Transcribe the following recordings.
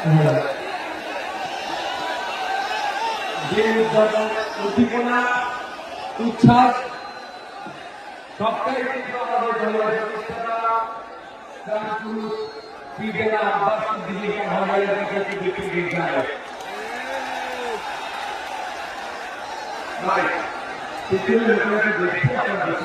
যে উদ্দীপনা উচ্ছ্বাস সবটাই কিন্তু আমাদের দলের প্রতিষ্ঠাতা রাজপুরুষ বিজেলা আব্বাস দিদিকে ভাবাই রেখেছে বিপিন যায় ভাই কিছু লোকের দেখতে আপনারা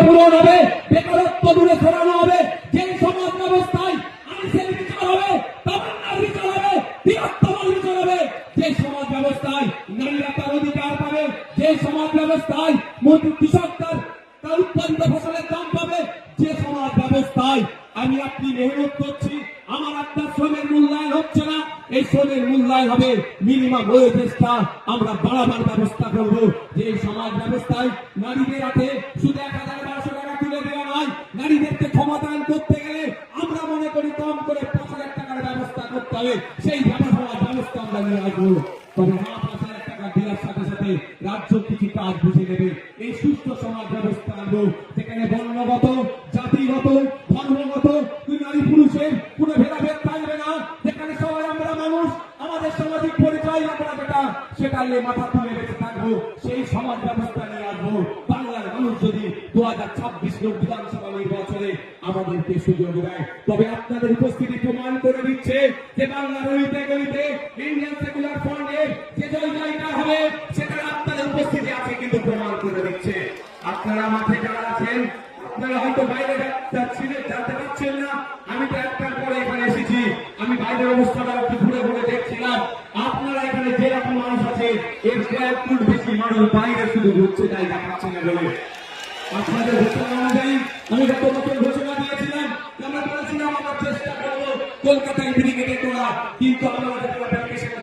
পূরণ হবে, বেকারত্ব দূরে সরানো হবে, যে সমাজ ব্যবস্থায় আইনের বিচার হবে, তামান্নার বিচার হবে, বৃহত্তমার বিচার হবে, যে সমাজ ব্যবস্থায় নারীরা তার অধিকার পাবে, যে সমাজ ব্যবস্থায় কৃষক তার উৎপাদিত ফসলের দাম পাবে, যে সমাজ ব্যবস্থায় আমি আপনি মেহনত করছি, আমার আপনার শ্রমের মূল্যায়ন হচ্ছে না, এই শ্রমের মূল্যায়ন হবে মিনিমাম ওয়েজেসটা আমরা বাড়াবার ব্যবস্থা করব। যে সমাজ ব্যবস্থায় নারীদের হাতে শুধু ১,১২০০ টাকা তুলে দেওয়া নয়, নারীদেরকে ক্ষমতায়ন করতে গেলে আমরা মনে করি কম করে ৫,০০০ টাকার ব্যবস্থা করতে হবে। সেই সমাজ ব্যবস্থা আমরা নিয়ে আসবো। তবে ৫,০০০ টাকা দেওয়ার সাথে সাথে রাজ্য কিছু কাজ বুঝে নেবে। এই সুস্থ সমাজ ব্যবস্থা আনবো যেখানে বর্ণগত, জাতিগত, ধর্মগত, নারী পুরুষের কোনো ভেদাভেদ থাকবে না, যেখানে সবাই আমরা মানুষ, আমাদের সামাজিক পরিচয় আমরা সেটা নিয়ে মাথা তুলে বেঁচে থাকবো। সেই সমাজ ব্যবস্থা নিয়ে আসবো। বাংলার মানুষ যদি 2026 বিধানসভা নির্বাচনে আমাদেরকে সুযোগ দেয়, তবে আপনাদের উপস্থিতি প্রমাণ করে দিচ্ছে যে বাংলার গলিতে গলিতে ইন্ডিয়ান সেকুলার ফ্রন্টের যে জয়টা হবে সেটা আপনাদের উপস্থিতি আছে কিন্তু প্রমাণ করে দিচ্ছে। আপনারা মাঠে যারা আছেন, আপনারা হয়তো বাইরে জানতে পারছেন না, আমি তো একটার পরে এখানে এসেছি, আমি বাইরের অবস্থাটা একটু ঘুরে ঘুরে দেখছিলাম। আপনারা এখানে যেরকম মানুষ আছে এর একটু বেশি মানুষ বাইরে শুধু ঘুরছে, তাই দেখাচ্ছে না বলে আপনাদের ঘোষণা অনুযায়ী আমি গত বছর ঘোষণা দিয়েছিলাম, আমরা বলেছিলাম আমরা চেষ্টা করবো কলকাতায় ক্রিকেটে তোলা, কিন্তু আমরা